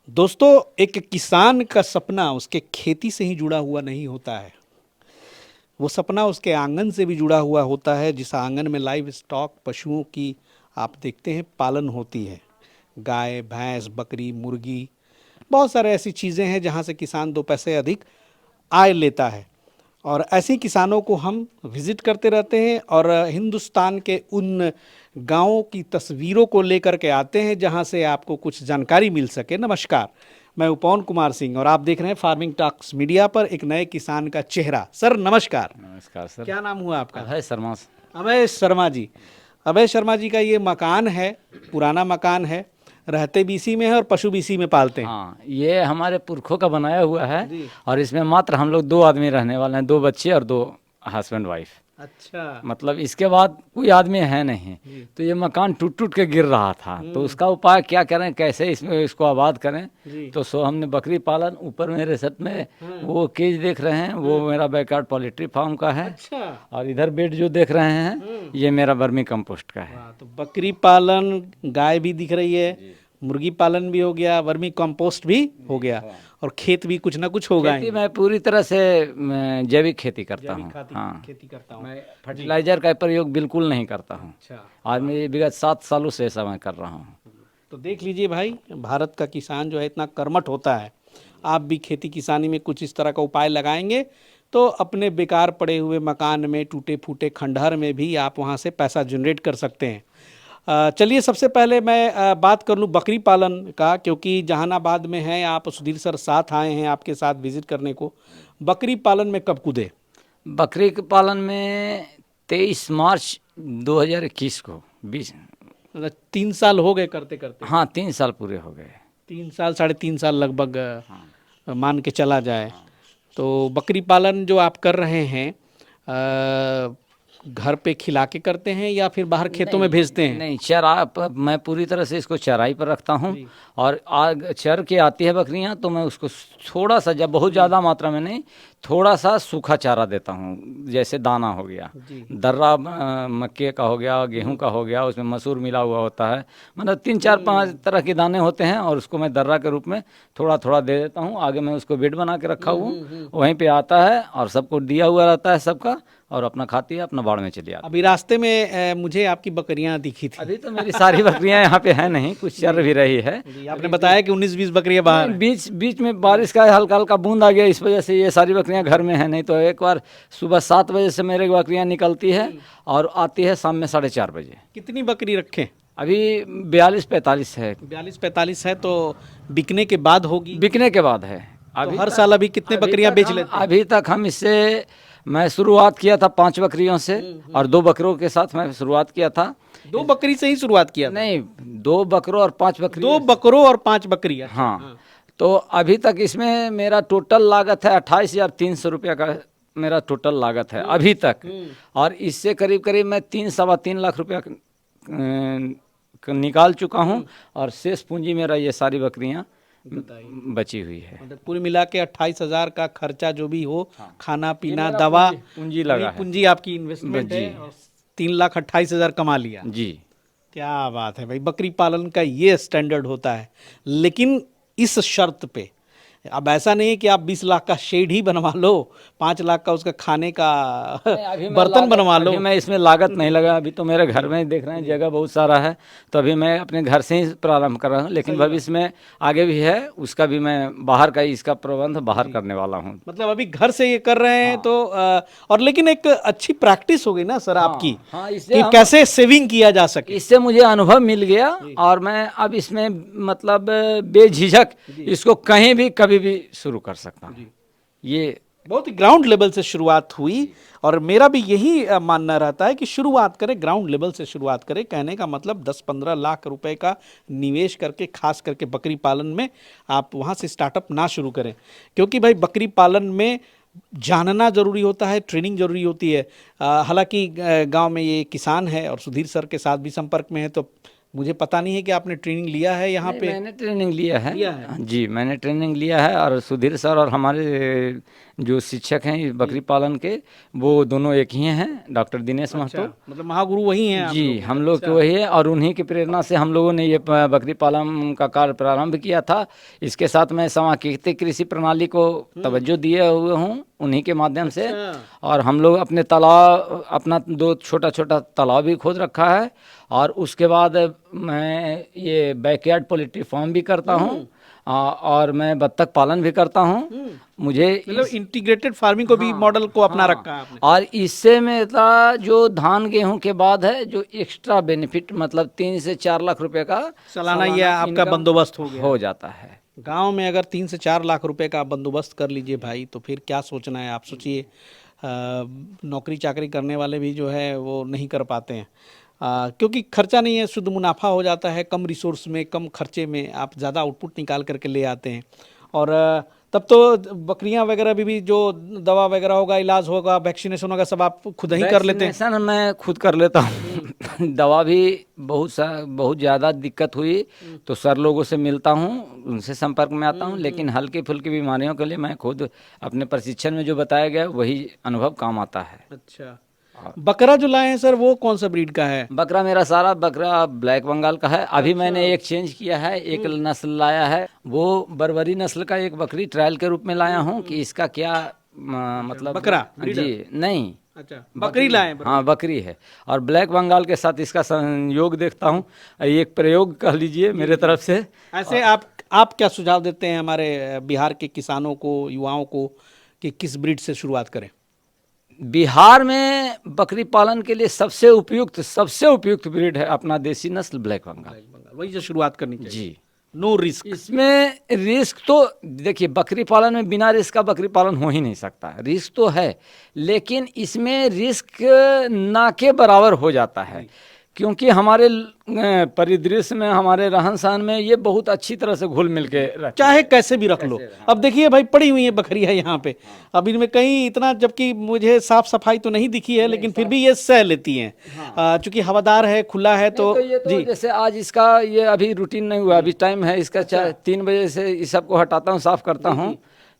दोस्तों, एक किसान का सपना उसके खेती से ही जुड़ा हुआ नहीं होता है। वो सपना उसके आंगन से भी जुड़ा हुआ होता है, जिस आंगन में लाइव स्टॉक पशुओं की आप देखते हैं पालन होती है। गाय, भैंस, बकरी, मुर्गी, बहुत सारे ऐसी चीज़ें हैं जहाँ से किसान दो पैसे अधिक आय लेता है। और ऐसे किसानों को हम विज़िट करते रहते हैं और हिंदुस्तान के उन गाँवों की तस्वीरों को लेकर के आते हैं जहाँ से आपको कुछ जानकारी मिल सके। नमस्कार, मैं उपवन कुमार सिंह और आप देख रहे हैं फार्मिंग टॉक्स मीडिया पर एक नए किसान का चेहरा। सर नमस्कार। नमस्कार सर। क्या नाम हुआ आपका? अभय शर्मा। अभय शर्मा जी। अभय शर्मा जी का ये मकान है, पुराना मकान है, रहते भी इसी में है और पशु भी इसी में पालते हैं। हाँ, ये हमारे पुरखों का बनाया हुआ है जी। और इसमें मात्र हम लोग 2 आदमी रहने वाले हैं, 2 बच्चे और 2 हस्बैंड वाइफ। अच्छा। मतलब इसके बाद कोई आदमी है नहीं। तो ये मकान टूट टूट के गिर रहा था, तो उसका उपाय क्या करें, कैसे इसमें इसको आबाद करें। जी। तो सो हमने बकरी पालन, ऊपर मेरे छत में वो केज देख रहे हैं, वो मेरा बैकयार्ड पोल्ट्री फार्म का है। अच्छा। और इधर बेड जो देख रहे हैं ये मेरा वर्मी कंपोस्ट का है। वाह, तो बकरी पालन, गाय भी दिख रही है, मुर्गी पालन भी हो गया, वर्मी कंपोस्ट भी हो गया और खेत भी कुछ ना कुछ होगा खेती ही। मैं पूरी तरह से जैविक खेती करता हूँ। हाँ, खेती करता हूँ। मैं फर्टिलाइजर का प्रयोग बिल्कुल नहीं करता हूँ। अच्छा। आज मैं विगत 7 सालों से ऐसा मैं कर रहा हूँ। तो देख लीजिए भाई, भारत का किसान जो है इतना कर्मठ होता है। आप भी खेती किसानी में कुछ इस तरह का उपाय लगाएंगे तो अपने बेकार पड़े हुए मकान में, टूटे फूटे खंडहर में भी आप वहाँ से पैसा जनरेट कर सकते हैं। चलिए, सबसे पहले मैं बात कर लूँ बकरी पालन का, क्योंकि जहानाबाद में हैं आप, सुधीर सर साथ आए हैं आपके साथ विजिट करने को। बकरी पालन में कब कूदे? बकरी के पालन में 23 मार्च 2021 को 20। मतलब 3 साल हो गए करते करते? हाँ, 3 साल पूरे हो गए। 3 साल, 3.5 साल लगभग मान के चला जाए। तो बकरी पालन जो आप कर रहे हैं, घर पे खिला के करते हैं या फिर बाहर खेतों में भेजते हैं? नहीं, मैं पूरी तरह से इसको चराई पर रखता हूँ। और आग चर के आती है बकरियाँ, तो मैं उसको थोड़ा सा, जब बहुत ज़्यादा मात्रा में नहीं, थोड़ा सा सूखा चारा देता हूँ। जैसे दाना हो गया, दर्रा मक्के का हो गया, गेहूं का हो गया, उसमें मसूर मिला हुआ होता है। मतलब 3 4 5 तरह के दाने होते हैं और उसको मैं दर्रा के रूप में थोड़ा थोड़ा दे देता हूँ। आगे मैं उसको बेड बना के रखा हूँ, वहीं पे आता है और सबको दिया हुआ रहता है सबका, और अपना खाती है, अपना बाड़ में चली आती है। अभी रास्ते में मुझे आपकी बकरियां दिखी थी। अभी तो मेरी सारी बकरियां यहाँ पे है नहीं, कुछ चर भी रही है। आपने बताया कि 19-20 बकरियां बाहर हैं। बीच बीच में बारिश का हल्का हल्का बूंद आ गया, इस वजह से ये सारी बकरियां घर में है। नहीं तो एक बार सुबह 7 बजे से मेरे बकरियां निकलती है और आती है शाम में 4:30 बजे। कितनी बकरी रखें? अभी 42-45 है। 42-45 है तो बिकने के बाद होगी? बिकने के बाद है। तो हर साल अभी कितने बकरियां बेच लेते हैं? अभी तक हम इससे, मैं शुरुआत किया था 5 बकरियों से और 2 बकरों के साथ मैं शुरुआत किया था। 2 बकरी से ही शुरुआत किया था? नहीं, 2 बकरों और 5 बकरी। 2 बकरों और 5 बकरियां। हाँ, तो अभी तक इसमें मेरा टोटल लागत है 28,300 रुपया का मेरा टोटल लागत है अभी तक। और इससे करीब करीब मैं 3-3.25 लाख रुपया निकाल चुका हूँ और शेष पूंजी मेरा ये सारी बकरियाँ बची हुई है। मतलब कुल मिला के 28,000 का खर्चा जो भी हो, खाना पीना, दवा, पूंजी लगा है। पूंजी आपकी इन्वेस्टमेंट है और 3,28,000 कमा लिया जी। क्या बात है भाई, बकरी पालन का ये स्टैंडर्ड होता है। लेकिन इस शर्त पे, अब ऐसा नहीं है कि आप 20 लाख का शेड ही बनवा लो, 5 लाख का उसका खाने का बर्तन बनवा लो। अभी मैं इसमें लागत नहीं लगा। अभी तो मेरे घर में देख रहे हैं जगह बहुत सारा है, तो अभी मैं अपने घर से ही प्रारंभ कर रहा हूँ। लेकिन भविष्य में आगे भी है, उसका भी मैं बाहर का इसका प्रबंध बाहर करने वाला हूँ। मतलब अभी घर से ये कर रहे हैं तो और लेकिन एक अच्छी प्रैक्टिस हो गई ना सर आपकी, हाँ, कि कैसे सेविंग किया जा सके। इससे मुझे अनुभव मिल गया और मैं अब इसमें मतलब बेझिझक इसको कहीं भी कभी भी शुरू कर सकता हूँ। ये बहुत ही ग्राउंड लेवल से शुरुआत हुई और मेरा भी यही मानना रहता है कि शुरुआत करें, ग्राउंड लेवल से शुरुआत करें। कहने का मतलब 10-15 लाख रुपए का निवेश करके, खास करके बकरी पालन में आप वहाँ से स्टार्टअप ना शुरू करें, क्योंकि भाई बकरी पालन में जानना ज़रूरी होता है, ट्रेनिंग ज़रूरी होती है। हालांकि गांव में ये किसान है और सुधीर सर के साथ भी संपर्क में है, तो मुझे पता नहीं है कि आपने ट्रेनिंग लिया है यहाँ नहीं, पे। मैंने ट्रेनिंग लिया है। लिया है? जी, मैंने ट्रेनिंग लिया है, और सुधीर सर और हमारे जो शिक्षक हैं इस बकरी पालन के, वो दोनों एक ही हैं, डॉक्टर दिनेश महतो। अच्छा, मतलब महागुरु वही हैं आप जी, लोग के? हम लोग अच्छा। तो वही है, और उन्हीं की प्रेरणा से हम लोगों ने ये बकरी पालन का कार्य प्रारंभ किया था। इसके साथ मैं समाकीर्ति कृषि प्रणाली को तवज्जो दिए हुए हूँ उन्हीं के माध्यम से। अच्छा। और हम लोग अपने तालाब, अपना 2 छोटा छोटा तालाब भी खोद रखा है, और उसके बाद मैं ये बैकयार्ड पोल्ट्री फार्म भी करता हूँ, और मैं बत्तख पालन भी करता हूँ। मुझे मतलब इंटीग्रेटेड फार्मिंग को भी मॉडल को अपना रखा है आपने। और इससे मेरा जो धान गेहूं के बाद है जो एक्स्ट्रा बेनिफिट, मतलब 3 से 4 लाख रुपए का सालाना ये आपका इनकम बंदोबस्त हो गया हो जाता है। गांव में। अगर 3 से 4 लाख रुपए का आप बंदोबस्त कर लीजिए भाई, तो फिर क्या सोचना है। आप सोचिए, नौकरी चाकरी करने वाले भी जो है वो नहीं कर पाते हैं, क्योंकि खर्चा नहीं है, शुद्ध मुनाफा हो जाता है। कम रिसोर्स में, कम खर्चे में आप ज़्यादा आउटपुट निकाल करके ले आते हैं। और तब तो बकरियां वगैरह भी जो दवा वगैरह होगा, इलाज होगा, वैक्सीनेशन होगा, सब आप खुद ही कर लेते हैं। वैक्सीनेशन मैं खुद कर लेता हूँ। दवा भी बहुत ज़्यादा दिक्कत हुई तो सर लोगों से मिलता हूँ, उनसे संपर्क में आता हूँ, लेकिन हल्की फुल्की बीमारियों के लिए मैं खुद अपने प्रशिक्षण में जो बताया गया वही अनुभव काम आता है। अच्छा, बकरा जो लाए हैं सर, वो कौन सा ब्रीड का है? बकरा मेरा सारा बकरा ब्लैक बंगाल का है। अभी मैंने एक चेंज किया है, एक नस्ल लाया है, वो बर्बरी नस्ल का एक बकरी ट्रायल के रूप में लाया हूँ कि इसका क्या मतलब बकरा जी नहीं, अच्छा, बकरी लाए हैं। हाँ बकरी है, और ब्लैक बंगाल के साथ इसका संयोग देखता हूँ, एक प्रयोग कह लीजिए मेरे तरफ से। ऐसे आप क्या सुझाव देते हैं हमारे बिहार के किसानों को, युवाओं को, कि किस ब्रीड से शुरुआत करें? बिहार में बकरी पालन के लिए सबसे उपयुक्त ब्रीड है अपना देसी नस्ल ब्लैक बंगाल। वही से शुरुआत करनी चाहिए। जी, नो रिस्क। इसमें रिस्क तो देखिए, बकरी पालन में बिना रिस्क का बकरी पालन हो ही नहीं सकता। रिस्क तो है, लेकिन इसमें रिस्क ना के बराबर हो जाता है, क्योंकि हमारे परिदृश्य में, हमारे रहन सहन में ये बहुत अच्छी तरह से घुल मिल के रहते हैं। चाहे कैसे भी रख लो। अब देखिए भाई, पड़ी हुई है बकरियां यहाँ पे, अब इनमें कहीं इतना, जबकि मुझे साफ सफाई तो नहीं दिखी है, लेकिन फिर भी ये सह लेती हैं। चूंकि हवादार है, खुला है, तो ये तो जी। जैसे आज इसका ये अभी रूटीन नहीं हुआ, अभी टाइम है इसका 3 बजे से इस सबको हटाता हूँ, साफ करता हूँ,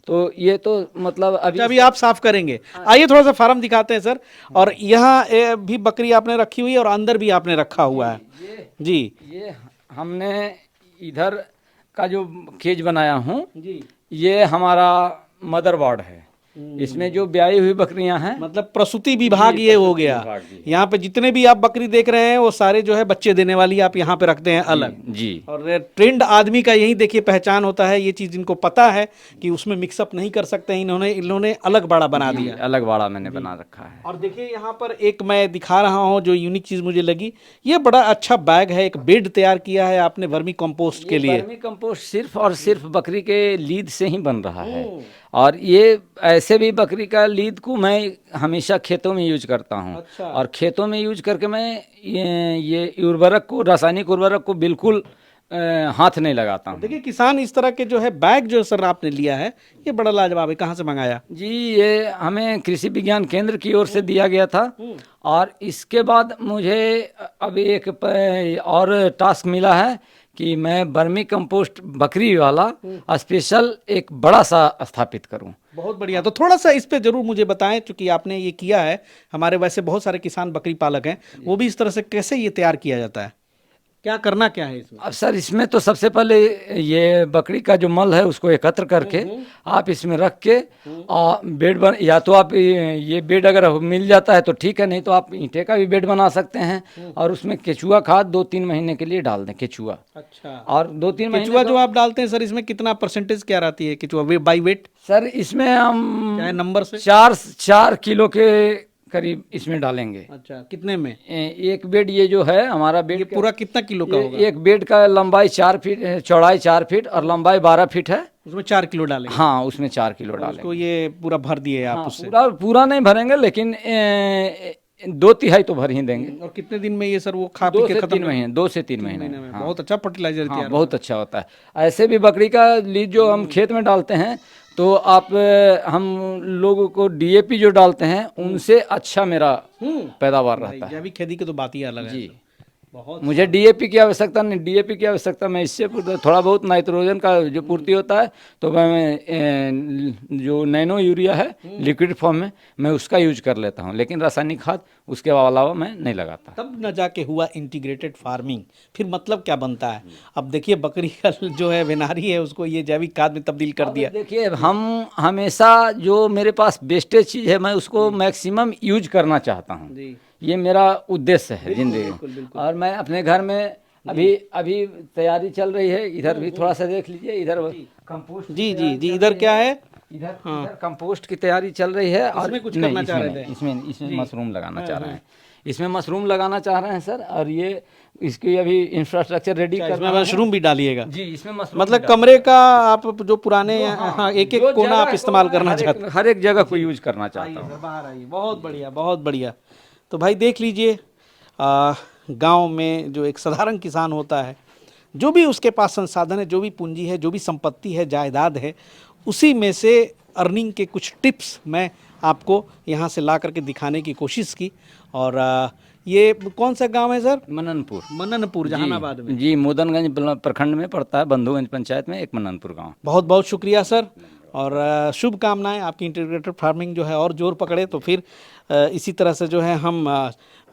तो ये तो मतलब अभी आप साफ करेंगे। आइए थोड़ा सा फार्म दिखाते हैं सर। और यहाँ भी बकरी आपने रखी हुई है, और अंदर भी आपने रखा हुआ है जी। ये हमने इधर का जो केज बनाया हूँ, जी, ये हमारा मदर वार्ड है। इसमें जो ब्याई हुई बकरियां हैं, मतलब प्रसूति विभाग ये हो गया। यहाँ पे जितने भी आप बकरी देख रहे हैं, वो सारे जो है बच्चे देने वाली आप यहाँ पे रखते हैं अलग। जी, और ट्रेंड आदमी का यही देखिए पहचान होता है, ये चीज इनको पता है कि उसमें मिक्सअप नहीं कर सकते हैं, इन्होंने अलग बाड़ा बना दिया। अलग बाड़ा मैंने बना रखा है। और देखिए यहाँ पर एक मैं दिखा रहा हूँ जो यूनिक चीज मुझे लगी, ये बड़ा अच्छा बैग है, एक बेड तैयार किया है आपने वर्मी कंपोस्ट के लिए। वर्मी कंपोस्ट सिर्फ और सिर्फ बकरी के लीद से ही बन रहा है, और ये ऐसे भी बकरी का लीद को मैं हमेशा खेतों में यूज करता हूँ। अच्छा। और खेतों में यूज करके मैं ये उर्वरक को, रासायनिक उर्वरक को बिल्कुल हाथ नहीं लगाता हूँ। देखिए किसान इस तरह के जो है बैग जो सर आपने लिया है, ये बड़ा लाजवाब है। कहाँ से मंगाया? जी, ये हमें कृषि विज्ञान केंद्र की ओर से दिया गया था, और इसके बाद मुझे अभी एक और टास्क मिला है कि मैं वर्मी कंपोस्ट बकरी वाला स्पेशल एक बड़ा सा स्थापित करूं। बहुत बढ़िया। तो थोड़ा सा इस पे जरूर मुझे बताएं, क्योंकि आपने ये किया है। हमारे वैसे बहुत सारे किसान बकरी पालक हैं, वो भी इस तरह से कैसे ये तैयार किया जाता है, क्या करना क्या है इसमें? अब सर, इसमें तो सबसे पहले ये बकरी का जो मल है उसको एकत्र करके आप इसमें रख के और बेड बन, या तो आप ये बेड अगर मिल जाता है तो ठीक है, नहीं तो आप ईंटे का भी बेड बना सकते हैं। और उसमें केचुआ खाद 2-3 महीने के लिए डाल दें, केचुआ। अच्छा। और 2-3 महीने केचुआ जो आप डालते हैं सर, इसमें कितना परसेंटेज क्या रहती है केचुआ बाई वेट? सर, इसमें हम क्या है नंबर से? 4 किलो के करीब इसमें डालेंगे। अच्छा, कितने में? एक बेड ये जो है हमारा बेड, ये पूरा कितना किलो का होगा? एक बेड का लंबाई 4 फीट, चौड़ाई 4 फीट और लंबाई 12 फीट है। उसमें 4 किलो डालेंगे? हाँ, उसमें 4 किलो डालेंगे। उसको ये पूरा भर दिए आप? हाँ, उससे पूरा नहीं भरेंगे, लेकिन 2/3 तो भर ही देंगे। और कितने दिन में ये सर वो खा पी के खत्म? 2 से 3 महीने में। हाँ। बहुत अच्छा फर्टिलाइजर हाँ, तैयार बहुत अच्छा होता है। ऐसे भी बकरी का लीद जो हम खेत में डालते हैं, तो आप हम लोगों को डीएपी जो डालते हैं उनसे अच्छा मेरा पैदावार रहता है। जैविक खेती की तो बात ही अलग है जी। बहुत मुझे डीएपी की आवश्यकता नहीं, डीएपी की आवश्यकता मैं इससे थोड़ा बहुत नाइट्रोजन का जो पूर्ति होता है तो मैं जो नैनो यूरिया है लिक्विड फॉर्म में मैं उसका यूज कर लेता हूँ, लेकिन रासायनिक खाद उसके अलावा मैं नहीं लगाता। तब न जाके हुआ इंटीग्रेटेड फार्मिंग। फिर मतलब क्या बनता है? अब देखिए बकरी का जो है वेनारी है उसको ये जैविक खाद में तब्दील कर अब दिया। देखिए हम हमेशा जो मेरे पास वेस्टेज चीज़ है मैं उसको मैक्सिमम यूज करना चाहता हूँ। जी ये मेरा उद्देश्य है जिंदगी बिल्कुल में। बिल्कुल। और मैं अपने घर में अभी अभी तैयारी चल रही है, इधर भी थोड़ा सा देख लीजिए, इधर कंपोस्ट की जी जी तैयारी जी चल इधर रही क्या है? इधर इधर कंपोस्ट की तैयारी चल रही है। और इसमें कुछ नहीं, करना चाह इसमें रहे नहीं, थे? इसमें इसमें जी। मशरूम लगाना हाँ, चाह रहे हाँ। हैं। इसमें मशरूम लगाना चाह रहे हैं सर, और ये इसकी अभी इंफ्रास्ट्रक्चर रेडी अच्छा, कर इसमें रहा है। मशरूम भी डालिएगा? जी, इसमें मशरूम मतलब भी कमरे का आप जो पुराने जो हाँ एक जो एक कोना जगह आप को इस्तेमाल मैं करना चाहते हैं? हर एक जगह को यूज करना चाहता आइए हूँ। सर बाहर आइए, बहुत बढ़िया बहुत बढ़िया। तो भाई देख लीजिए गांव में जो एक साधारण किसान होता है, जो भी उसके पास संसाधन है, जो भी पूंजी है, जो भी संपत्ति है, जायदाद है, उसी में से अर्निंग के कुछ टिप्स मैं आपको यहाँ से ला करके दिखाने की कोशिश की। और ये कौन सा गांव है सर? मननपुर। मननपुर, जहानाबाद में। जी, मोदनगंज प्रखंड में पड़ता है, बंधुगंज पंचायत में एक मननपुर गांव। बहुत बहुत शुक्रिया सर, और शुभकामनाएं आपकी इंटीग्रेटेड फार्मिंग जो है और जोर पकड़े। तो फिर इसी तरह से जो है हम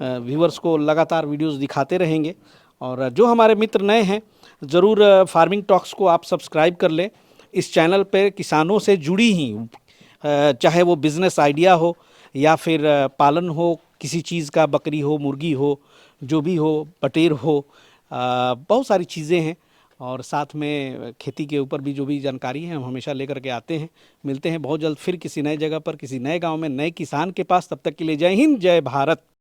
व्यूअर्स को लगातार वीडियोस दिखाते रहेंगे। और जो हमारे मित्र नए हैं, ज़रूर फार्मिंग टॉक्स को आप सब्सक्राइब कर लें। इस चैनल पे किसानों से जुड़ी ही चाहे वो बिज़नेस आइडिया हो या फिर पालन हो किसी चीज़ का, बकरी हो, मुर्गी हो, जो भी हो, बटेर हो, बहुत सारी चीज़ें हैं। और साथ में खेती के ऊपर भी जो भी जानकारी है हम हमेशा लेकर के आते हैं। मिलते हैं बहुत जल्द फिर किसी नए जगह पर, किसी नए गांव में, नए किसान के पास। तब तक के लिए जय हिंद, जय भारत।